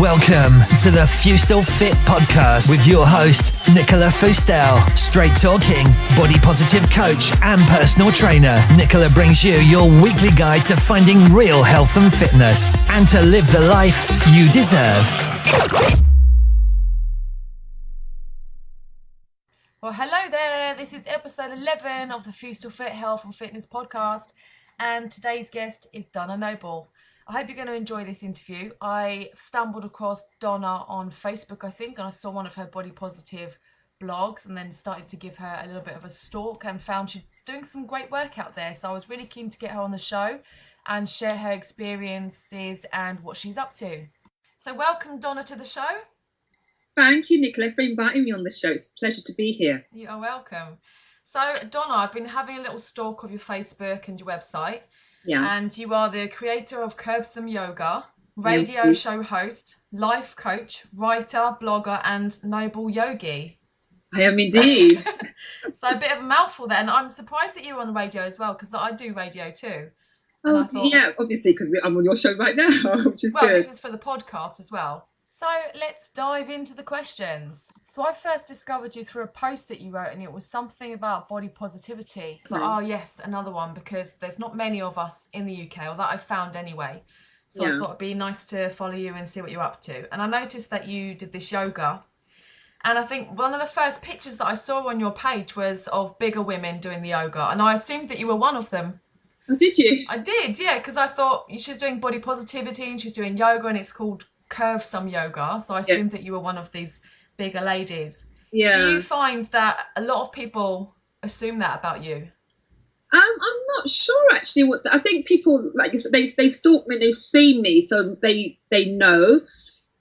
Welcome to the FeustelFIT podcast with your host, Nicola Feustel. Straight talking, body positive coach and personal trainer. Nicola brings you your weekly guide to finding real health and fitness and to live the life you deserve. Well, hello there. This is episode 11 of the FeustelFIT Health and Fitness podcast. And today's guest is Donna Noble. I hope you're going to enjoy this interview. I stumbled across Donna on Facebook, I think, and I saw one of her body positive blogs and then started to give her a little bit of a stalk and found she's doing some great work out there. So I was really keen to get her on the show and share her experiences and what she's up to. So welcome, Donna, to the show. Thank you, Nicola, for inviting me on the show. It's a pleasure to be here. You are welcome. So, Donna, I've been having a little stalk of your Facebook and your website. Yeah. And you are the creator of Curb Some Yoga, radio show host, life coach, writer, blogger, and Noble Yogi. I am indeed. So a bit of a mouthful there. And I'm surprised that you're on the radio as well, because I do radio too. Oh, yeah, obviously, because I'm on your show right now, which is good. Well, this is for the podcast as well. So let's dive into the questions. So I first discovered you through a post that you wrote, and it was something about body positivity. Like, oh yes, another one, because there's not many of us in the UK, or that I found anyway. So I thought it'd be nice to follow you and see what you're up to. And I noticed that you did this yoga. And I think one of the first pictures that I saw on your page was of bigger women doing the yoga. And I assumed that you were one of them. Oh, did you? I did, yeah, because I thought she's doing body positivity and she's doing yoga, and it's called Curve Some Yoga, so I assumed that you were one of these bigger ladies. Yeah. Do you find that a lot of people assume that about you? I'm not sure actually. I think people, like you said, they stalk me, they see me, so they know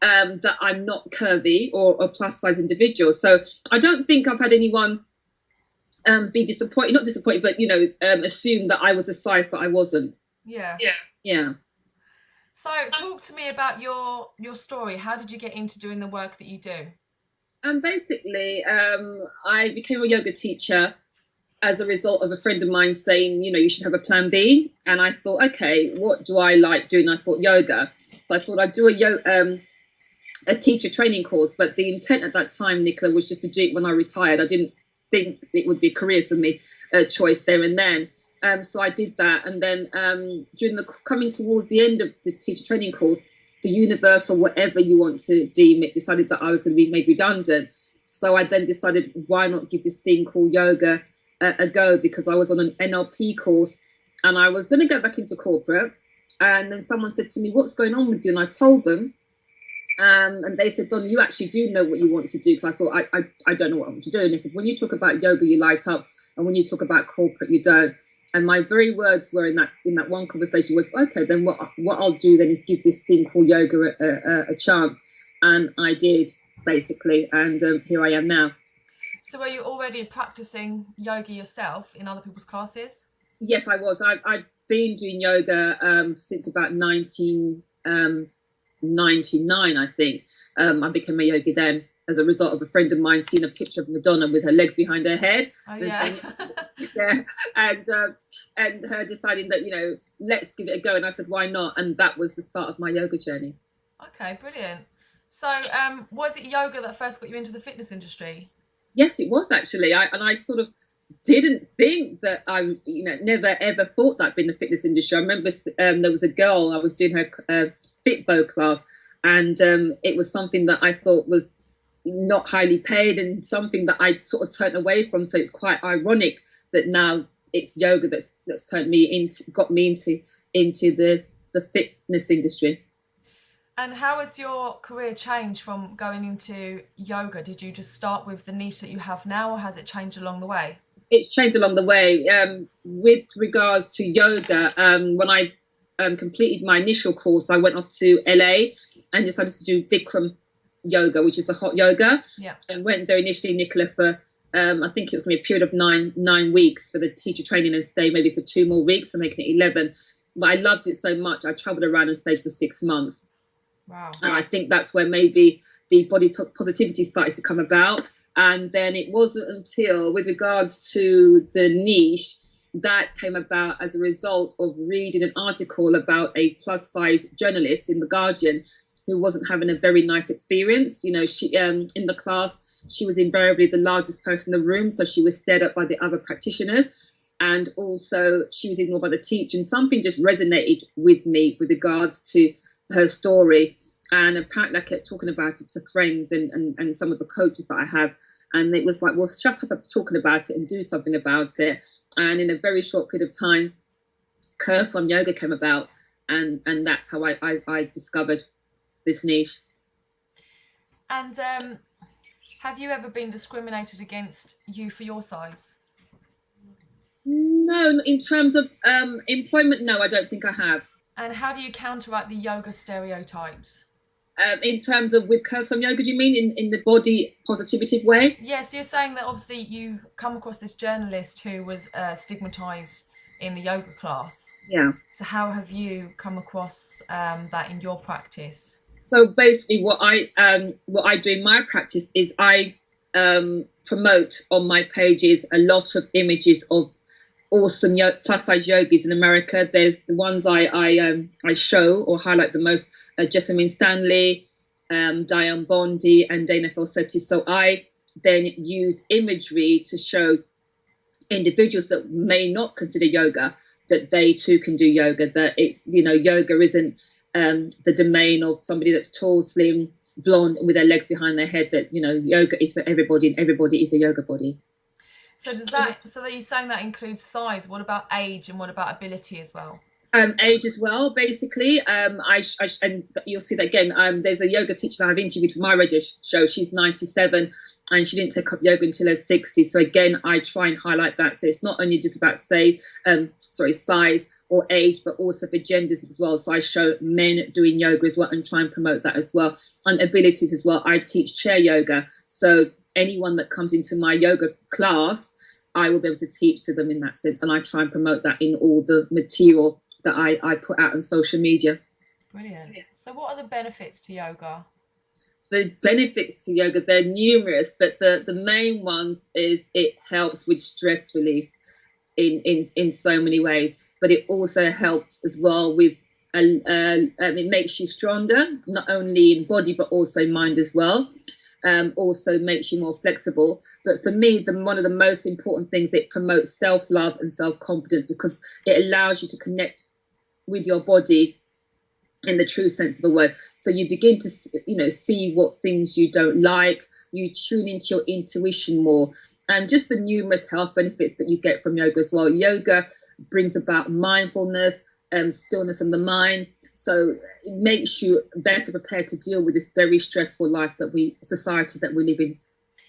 that I'm not curvy or a plus size individual. So I don't think I've had anyone be disappointed, not disappointed, but assume that I was a size that I wasn't. Yeah. So talk to me about your story. How did you get into doing the work that you do? Basically, I became a yoga teacher as a result of a friend of mine saying, you should have a plan B. And I thought, okay, what do I like doing? I thought yoga. So I thought I'd do a teacher training course. But the intent at that time, Nicola, was just to do it when I retired. I didn't think it would be a career for me, a choice there and then. So I did that, and then during coming towards the end of the teacher training course, the universe or whatever you want to deem it decided that I was going to be made redundant. So I then decided, why not give this thing called yoga a go, because I was on an NLP course and I was going to go back into corporate. And then someone said to me, what's going on with you? And I told them, and they said, Don, you actually do know what you want to do. Because I thought, I don't know what I want to do. And they said, when you talk about yoga, you light up, and when you talk about corporate, you don't. And my very words were in that one conversation was, okay, then what I'll do then is give this thing called yoga a chance. And I did, basically. And here I am now. So were you already practicing yoga yourself in other people's classes? Yes, I was. I've been doing yoga since about 1999, I think. I became a yogi then, as a result of a friend of mine seeing a picture of Madonna with her legs behind her head. Oh, yeah. And her deciding that, let's give it a go. And I said, why not? And that was the start of my yoga journey. Okay, brilliant. So was it yoga that first got you into the fitness industry? Yes, it was actually. I sort of didn't think that I, never ever thought that I'd been in the fitness industry. I remember there was a girl, I was doing her Fitbo class, and it was something that I thought was not highly paid and something that I sort of turned away from. So it's quite ironic that now it's yoga that's got me into the fitness industry. And how has your career changed from going into yoga? Did you just start with the niche that you have now, or has it changed along the way? It's changed along the way. With regards to yoga, when I completed my initial course, I went off to LA and decided to do Bikram yoga, which is the hot yoga. Yeah. And went there initially, Nicola, for I think it was going to be a period of nine weeks for the teacher training, and stay maybe for 2 more weeks, so making it 11. But I loved it so much, I traveled around and stayed for 6 months. Wow. And I think that's where maybe the body positivity started to come about. And then it wasn't until, with regards to the niche, that came about as a result of reading an article about a plus size journalist in The Guardian who wasn't having a very nice experience. She in the class, she was invariably the largest person in the room, so she was stared at by the other practitioners, and also she was ignored by the teacher. And something just resonated with me with regards to her story. And apparently I kept talking about it to friends and some of the coaches that I have. And it was like, well, shut up talking about it and do something about it. And in a very short period of time, Curse on Yoga came about. And that's how I discovered this niche. And have you ever been discriminated against you for your size? No, in terms of employment, no, I don't think I have. And how do you counteract the yoga stereotypes? In terms of with Curse on Yoga, do you mean in the body positivity way? Yes, you're saying that obviously you come across this journalist who was stigmatized in the yoga class. Yeah. So how have you come across that in your practice? So basically what I do in my practice is I promote on my pages a lot of images of awesome plus size yogis in America. There's the ones I show or highlight the most, Jessamine Stanley, Diane Bondi, and Dana Falsetti. So I then use imagery to show individuals that may not consider yoga that they too can do yoga, that it's, yoga isn't the domain of somebody that's tall, slim, blonde with their legs behind their head, that yoga is for everybody and everybody is a yoga body. So that you're saying that includes size? What about age and what about ability as well? Age as well, basically. And you'll see that again. There's a yoga teacher that I've interviewed for my radio show. She's 97 and she didn't take up yoga until her 60s. So again, I try and highlight that. So it's not only just about size or age, but also for genders as well. So I show men doing yoga as well and try and promote that as well. And abilities as well. I teach chair yoga. So anyone that comes into my yoga class, I will be able to teach to them in that sense. And I try and promote that in all the material that I put out on social media. Brilliant. So what are the benefits to yoga? The benefits to yoga, they're numerous, but the main ones is it helps with stress relief in so many ways. But it also helps as well with, it makes you stronger, not only in body, but also mind as well. Also makes you more flexible. But for me, one of the most important things, it promotes self-love and self-confidence because it allows you to connect with your body in the true sense of the word. So you begin to, see what things you don't like. You tune into your intuition more. And just the numerous health benefits that you get from yoga as well. Yoga brings about mindfulness, stillness of the mind. So it makes you better prepared to deal with this very stressful life society that we live in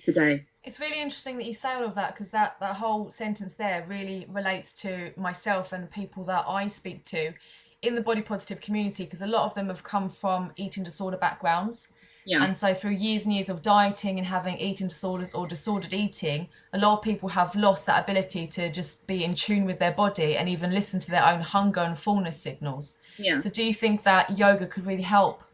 today. It's really interesting that you say all of that because that whole sentence there really relates to myself and people that I speak to in the body positive community, because a lot of them have come from eating disorder backgrounds. Yeah. And so through years and years of dieting and having eating disorders or disordered eating, a lot of people have lost that ability to just be in tune with their body and even listen to their own hunger and fullness signals. Yeah. So do you think that yoga could really help?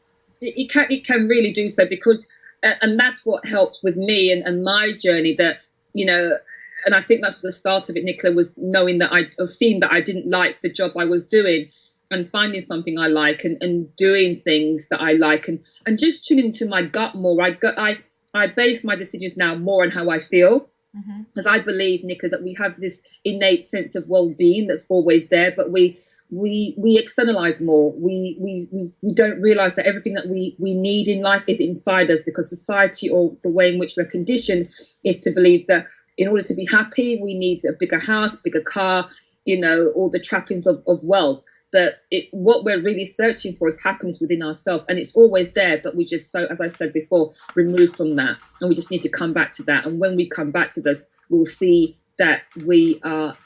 It can really do so because, and that's what helped with me and my journey, that, and I think that's the start of it, Nicola, was knowing that seeing that I didn't like the job I was doing and finding something I like and doing things that I like and just tuning into my gut more. I base my decisions now more on how I feel, because I believe, Nicola, that we have this innate sense of well-being that's always there, but we externalize more. We don't realize that everything that we need in life is inside us, because society, or the way in which we're conditioned, is to believe that in order to be happy, we need a bigger house, bigger car, all the trappings of wealth. But what we're really searching for is happiness within ourselves, and it's always there, but we just, so as I said before, removed from that, and we just need to come back to that. And when we come back to this, we'll see that we are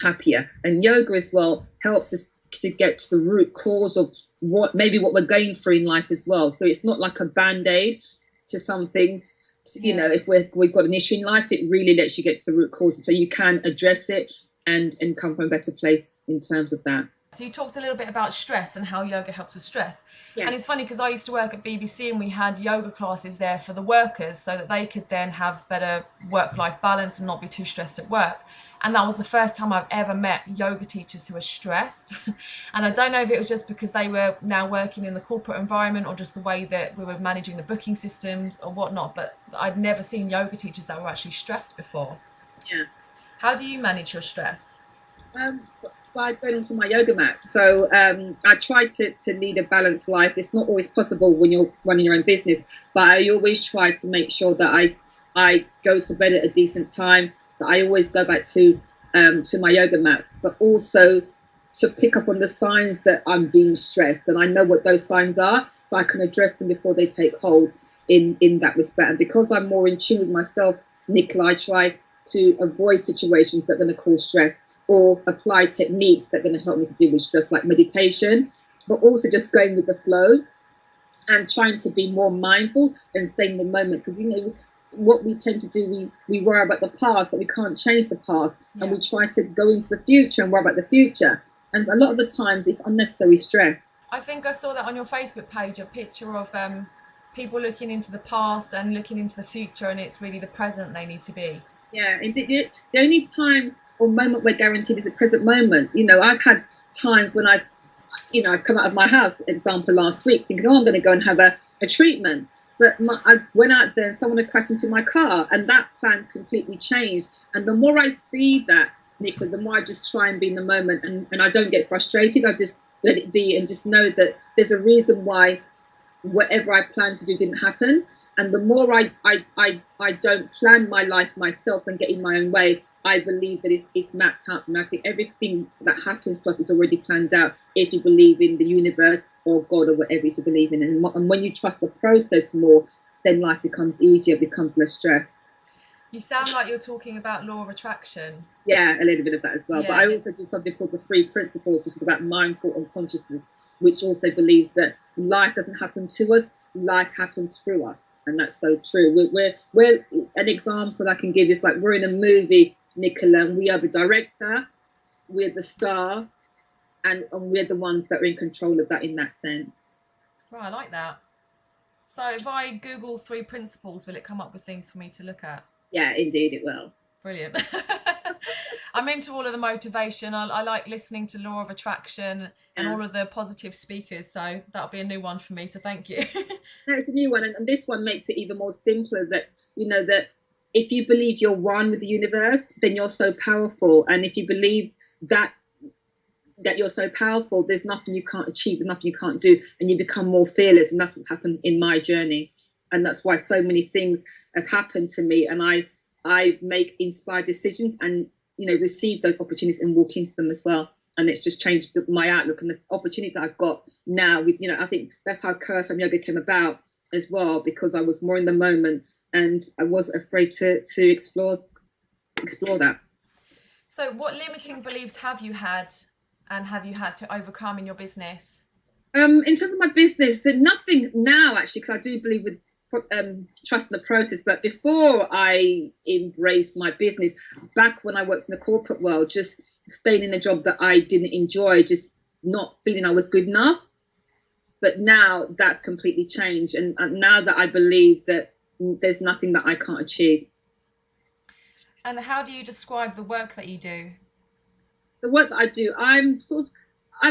happier. And yoga as well helps us to get to the root cause of what we're going through in life as well. So it's not like a band-aid to something. If we've got an issue in life, it really lets you get to the root cause, so you can address it and come from a better place in terms of that. So you talked a little bit about stress and how yoga helps with stress. Yes. And it's funny because I used to work at BBC and we had yoga classes there for the workers so that they could then have better work-life balance and not be too stressed at work. And that was the first time I've ever met yoga teachers who were stressed. And I don't know if it was just because they were now working in the corporate environment or just the way that we were managing the booking systems or whatnot, but I'd never seen yoga teachers that were actually stressed before. Yeah. How do you manage your stress? By going onto my yoga mat. So I try to lead a balanced life. It's not always possible when you're running your own business, but I always try to make sure that I go to bed at a decent time, that I always go back to my yoga mat, but also to pick up on the signs that I'm being stressed, and I know what those signs are, so I can address them before they take hold in that respect. And because I'm more in tune with myself, Nicola, I try to avoid situations that are going to cause stress, or apply techniques that are going to help me to deal with stress, like meditation, but also just going with the flow and trying to be more mindful and stay in the moment. Because, you know, what we tend to do, we worry about the past, but we can't change the past. Yeah. And we try to go into the future and worry about the future. And a lot of the times it's unnecessary stress. I think I saw that on your Facebook page, a picture of people looking into the past and looking into the future, and it's really the present they need to be. Yeah, indeed. The only time or moment we're guaranteed is the present moment. You know, I've had times when I've come out of my house, example, last week, thinking, oh, I'm going to go and have a treatment. But I went out there and someone had crashed into my car, and that plan completely changed. And the more I see that, Nicola, the more I just try and be in the moment, and I don't get frustrated. I just let it be and just know that there's a reason why whatever I planned to do didn't happen. And the more I don't plan my life myself and get in my own way, I believe that it's mapped out for me. I think everything that happens to us is already planned out if you believe in the universe or God or whatever you believe in. And when you trust the process more, then life becomes easier, becomes less stress. You sound like you're talking about law of attraction. Yeah, a little bit of that as well. Yeah. But I also do something called the 3 principles, which is about mind, thought, and consciousness, which also believes that life doesn't happen to us, life happens through us. And that's so true. We're an example I can give is like we're in a movie, Nicola, and we are the director, we're the star, and we're the ones that are in control of that in that sense. Right, I like that. So if I Google 3 principles, will it come up with things for me to look at? Yeah, indeed it will. Brilliant. I'm into all of the motivation. I like listening to Law of Attraction and all of the positive speakers. So that'll be a new one for me. So thank you. No, it's a new one. And this one makes it even more simpler that, you know, that if you believe you're one with the universe, then you're so powerful. And if you believe that you're so powerful, there's nothing you can't achieve, nothing you can't do, and you become more fearless. And that's what's happened in my journey. And that's why so many things have happened to me. And I make inspired decisions and, you know, receive those opportunities and walk into them as well. And it's just changed my outlook and the opportunity that I've got now with, you know, I think that's how Curse on Yoga came about as well, because I was more in the moment and I wasn't afraid to explore that. So what limiting beliefs have you had and have you had to overcome in your business? In terms of my business, there's nothing now, actually, because I do believe with trust in the process. But before I embraced my business, back when I worked in the corporate world, just staying in a job that I didn't enjoy, just not feeling I was good enough. But now that's completely changed. And now that I believe that there's nothing that I can't achieve. And how do you describe the work that you do? The work that I do, I'm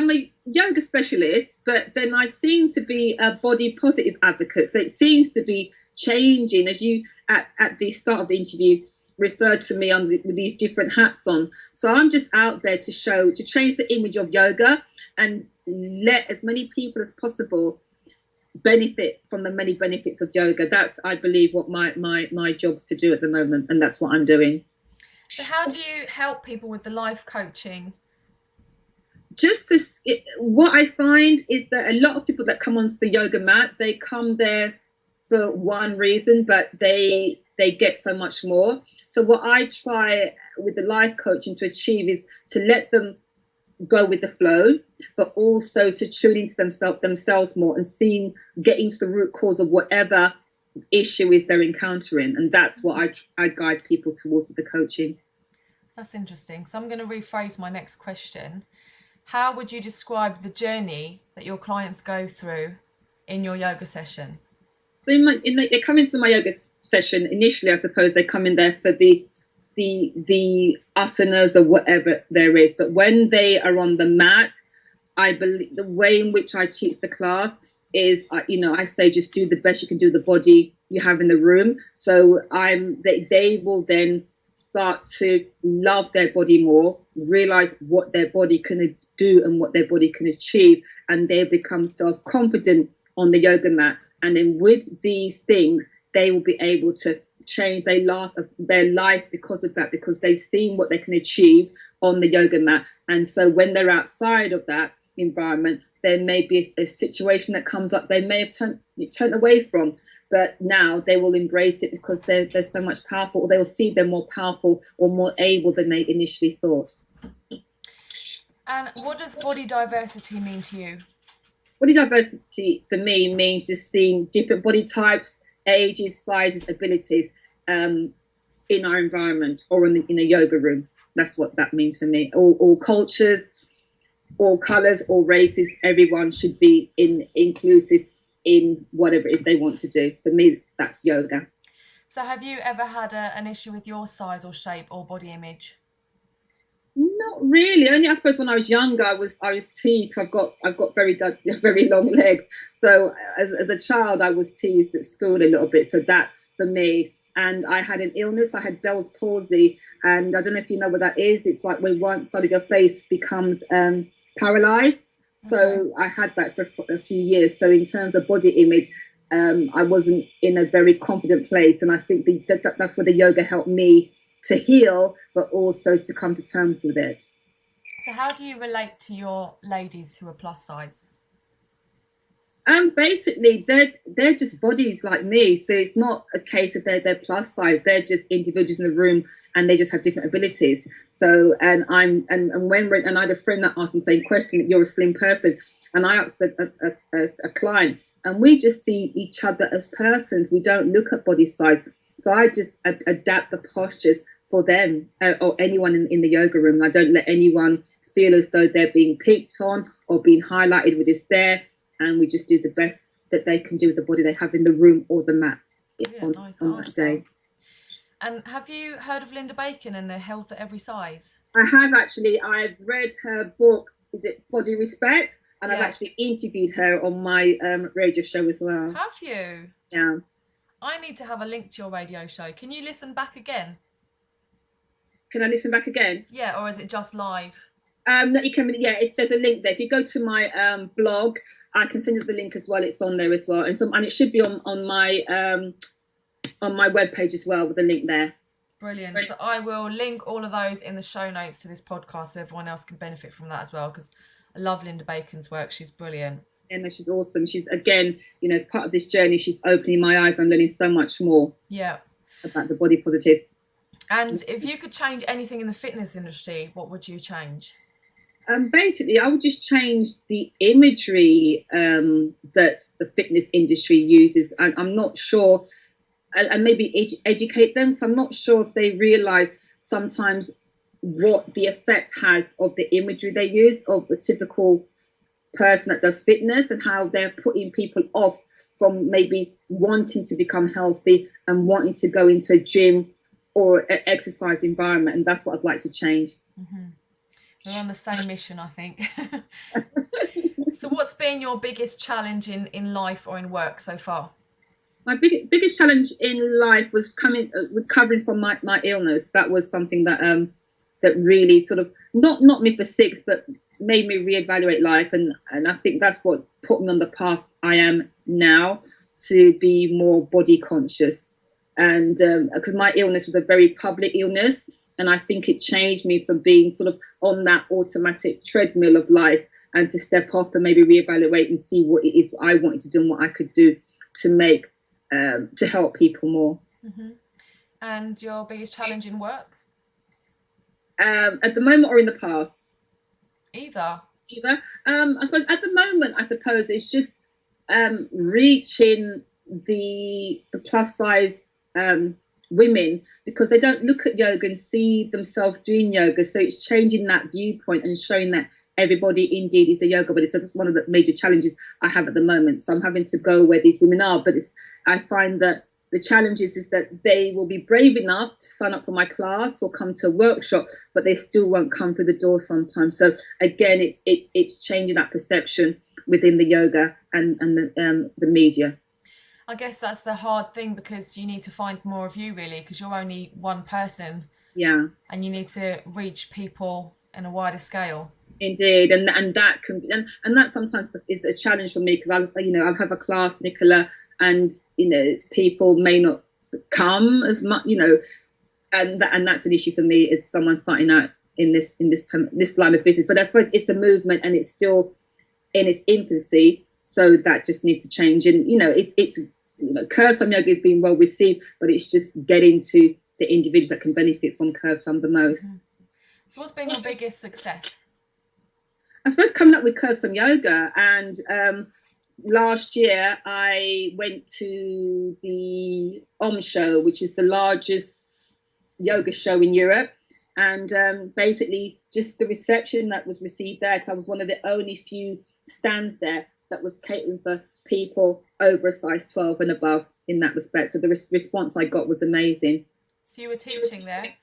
a yoga specialist, but then I seem to be a body positive advocate. So it seems to be changing, as you at the start of the interview referred to me with these different hats on. So I'm just out there to change the image of yoga and let as many people as possible benefit from the many benefits of yoga. That's, I believe, what my job's to do at the moment, and that's what I'm doing. So how do you help people with the life coaching? What I find is that a lot of people that come onto the yoga mat, they come there for one reason, but they get so much more. So what I try with the life coaching to achieve is to let them go with the flow, but also to tune into themselves more and getting to the root cause of whatever issue is they're encountering. And that's what I guide people towards with the coaching. That's interesting. So I'm going to rephrase my next question. How would you describe the journey that your clients go through in your yoga session? So they come into my yoga session initially. I suppose they come in there for the asanas or whatever there is. But when they are on the mat, I believe the way in which I teach the class is, I say just do the best you can do with the body you have in the room. So they will then start to love their body more, realize what their body can do and what their body can achieve, and they become self-confident on the yoga mat. And then with these things, they will be able to change their life because of that, because they've seen what they can achieve on the yoga mat. And so when they're outside of that environment, there may be a situation that comes up they may have turned away from, but now they will embrace it because they're so much powerful, or they'll see they're more powerful or more able than they initially thought. And what does body diversity mean to you? Body diversity for me means just seeing different body types, ages, sizes, abilities in our environment or in a yoga room. That's what that means for me. All cultures, all colours, all races, everyone should be inclusive in whatever it is they want to do. For me, that's yoga. So have you ever had an issue with your size or shape or body image? Not really. Only I suppose when I was younger, I was teased. I've got very long legs. So as a child, I was teased at school a little bit. So that for me, and I had an illness. I had Bell's palsy, and I don't know if you know what that is. It's like when one side of your face becomes paralyzed. So I had that for a few years. So in terms of body image, I wasn't in a very confident place, and I think that's where the yoga helped me to heal, but also to come to terms with it. So how do you relate to your ladies who are plus size? Basically, they're just bodies like me. So it's not a case of they're plus size. They're just individuals in the room, and they just have different abilities. So and I had a friend that asked the same question. You're a slim person, and I asked a client, and we just see each other as persons. We don't look at body size. So I just adapt the postures for them or anyone in the yoga room. I don't let anyone feel as though they're being picked on or being highlighted with this there. And we just do the best that they can do with the body they have in the room or the mat on that day. And have you heard of Linda Bacon and the Health at Every Size? I have actually. I've read her book, is it Body Respect? And I've actually interviewed her on my radio show as well. Have you? Yeah. I need to have a link to your radio show. Can you listen back again? Can I listen back again? Yeah, or is it just live? That you can, there's a link there. If you go to my blog, I can send you the link as well. It's on there as well, and it should be on my webpage as well with a link there. Brilliant. So I will link all of those in the show notes to this podcast so everyone else can benefit from that as well, because I love Linda Bacon's work. She's brilliant. And she's awesome. She's, again, as part of this journey, she's opening my eyes and learning so much more about the body positive. And if you could change anything in the fitness industry, what would you change? Basically, I would just change the imagery that the fitness industry uses. And I'm not sure, and maybe educate them. So I'm not sure if they realise sometimes what the effect has of the imagery they use of the typical person that does fitness, and how they're putting people off from maybe wanting to become healthy and wanting to go into a gym or an exercise environment. And that's what I'd like to change. Mm-hmm. We're on the same mission, I think. So what's been your biggest challenge in life or in work so far? My biggest challenge in life was recovering from my illness. That was something that that really sort of not me for six, but made me reevaluate life. And I think that's what put me on the path I am now, to be more body conscious. And because my illness was a very public illness, and I think it changed me from being sort of on that automatic treadmill of life, and to step off and maybe reevaluate and see what it is I wanted to do and what I could do to make to help people more. Mm-hmm. And your biggest challenge in work? At the moment or in the past? Either. I suppose at the moment, it's just reaching the plus size women, because they don't look at yoga and see themselves doing yoga. So it's changing that viewpoint and showing that everybody indeed is a yoga buddy. So that's one of the major challenges I have at the moment. So I'm having to go where these women are, but I find that the challenge is that they will be brave enough to sign up for my class or come to a workshop, but they still won't come through the door sometimes. So again, it's changing that perception within the yoga and the media. I guess that's the hard thing, because you need to find more of you, really, because you're only one person. Yeah. And you need to reach people in a wider scale. Indeed, and that can be, and that sometimes is a challenge for me, because I'll have a class, Nicola, and people may not come as much, and that's an issue for me as someone starting out in this line of business. But I suppose it's a movement and it's still in its infancy, so that just needs to change. And it's Curve Sum Yoga is being well received, but it's just getting to the individuals that can benefit from Curve Sum the most. So what's been your biggest success? I suppose coming up with Curve Sum Yoga, and last year I went to the show, which is the largest yoga show in Europe, and basically just the reception that was received there, because I was one of the only few stands there that was catering for people over a size 12 and above in that respect. So the response I got was amazing. So you were teaching there?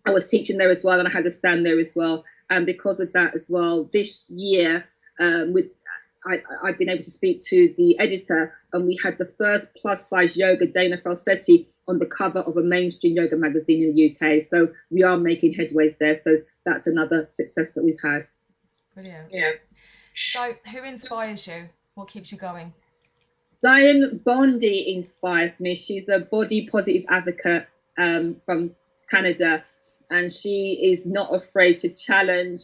I was teaching there as well, and I had a stand there as well. And because of that as well, this year, I've been able to speak to the editor, and we had the first plus size yoga Dana Falsetti on the cover of a mainstream yoga magazine in the UK. So we are making headways there. So that's another success that we've had. Brilliant. Yeah. So who inspires you? What keeps you going? Diane Bondi inspires me. She's a body positive advocate from Canada, and she is not afraid to challenge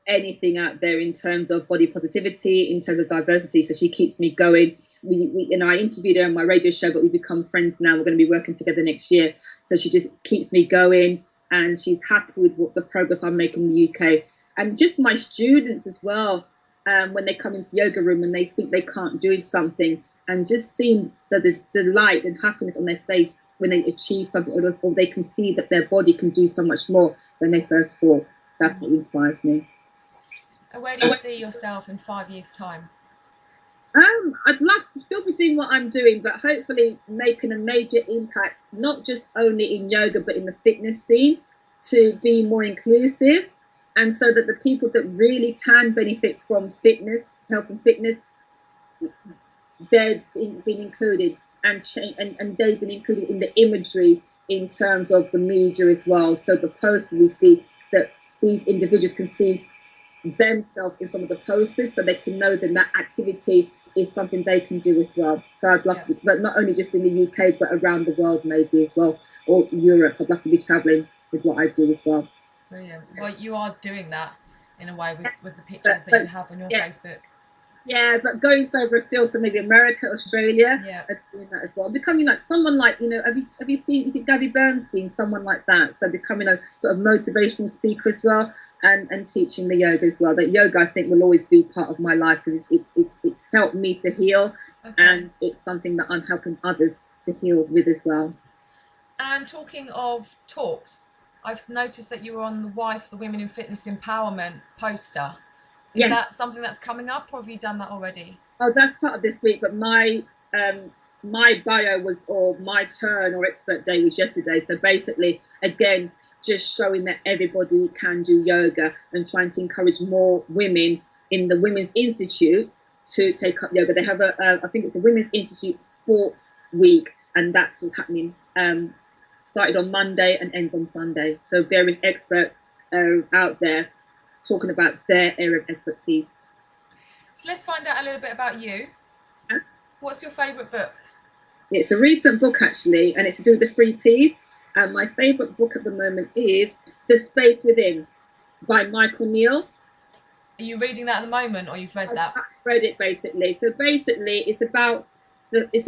anything out there in terms of body positivity, in terms of diversity. So she keeps me going. I interviewed her on my radio show, but we've become friends now. We're going to be working together next year. So she just keeps me going, and she's happy with the progress I'm making in the UK. And just my students as well, when they come into the yoga room and they think they can't do something, and just seeing the delight and happiness on their face when they achieve something, or they can see that their body can do so much more than they first thought. That's what inspires me. And where do you see yourself in 5 years' time? I'd like to still be doing what I'm doing, but hopefully making a major impact, not just only in yoga, but in the fitness scene, to be more inclusive, and so that the people that really can benefit from fitness, health and fitness, they're being included, and they've been included in the imagery in terms of the media as well. So the posters, we see that these individuals can see themselves in some of the posters, so they can know that activity is something they can do as well. So I'd love to be, but not only just in the UK, but around the world maybe as well, or Europe. I'd love to be traveling with what I do as well. Brilliant. Well, you are doing that in a way with the pictures that you have on your Facebook. Yeah, but going further afield, so maybe America, Australia, and doing that as well. Becoming like someone like, have you seen, is it Gabby Bernstein, someone like that? So becoming a sort of motivational speaker as well, and teaching the yoga as well. That yoga, I think, will always be part of my life, because it's helped me to heal, and it's something that I'm helping others to heal with as well. And talking of talks, I've noticed that you were on the Women in Fitness Empowerment poster. Is that something that's coming up, or have you done that already? Oh, that's part of this week, but my bio was, or my turn or expert day was yesterday. So basically, again, just showing that everybody can do yoga, and trying to encourage more women in the Women's Institute to take up yoga. They have I think it's the Women's Institute Sports Week, and that's what's happening. Started on Monday and ends on Sunday. So various experts are out there talking about their area of expertise. So let's find out a little bit about you. Yes. What's your favourite book? It's a recent book, actually, and it's to do with the 3 Ps. And my favourite book at the moment is The Space Within by Michael Neal. Are you reading that at the moment, or you've read that? I've read it, basically. So basically, it's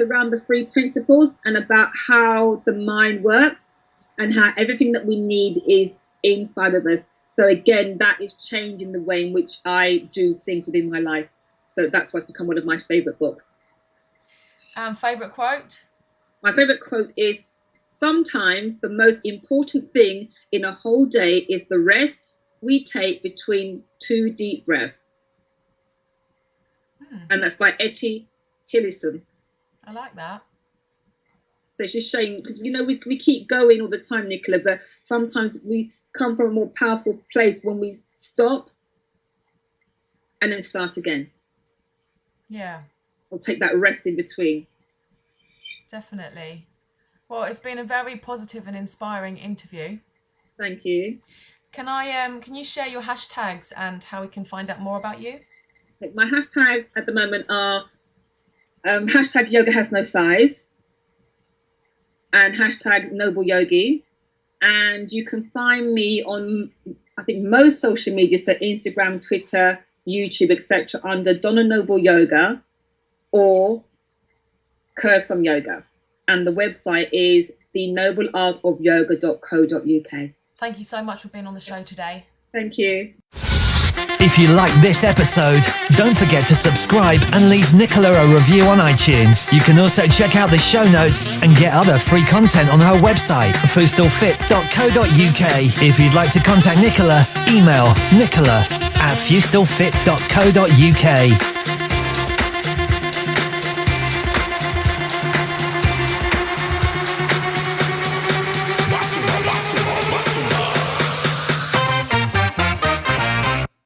around the 3 principles, and about how the mind works, and how everything that we need is inside of us. So again, that is changing the way in which I do things within my life. So that's why it's become one of my favourite books. Favourite quote? My favourite quote is, sometimes the most important thing in a whole day is the rest we take between 2 deep breaths. And that's by Etty Hillison. I like that. So she's showing, because we keep going all the time, Nicola, but sometimes we come from a more powerful place when we stop and then start again. Yeah. Or take that rest in between. Definitely. Well, it's been a very positive and inspiring interview. Thank you. Can you share your hashtags and how we can find out more about you? My hashtags at the moment are hashtag yoga has no size and hashtag Noble Yogi. And you can find me on, I think, most social media, so Instagram, Twitter, YouTube, etc., under Donna Noble Yoga or Cursum Yoga. And the website is thenobleartofyoga.co.uk. Thank you so much for being on the show today. Thank you. If you like this episode, don't forget to subscribe and leave Nicola a review on iTunes. You can also check out the show notes and get other free content on her website, FeustelFIT.co.uk. If you'd like to contact Nicola, email nicola@FeustelFIT.co.uk.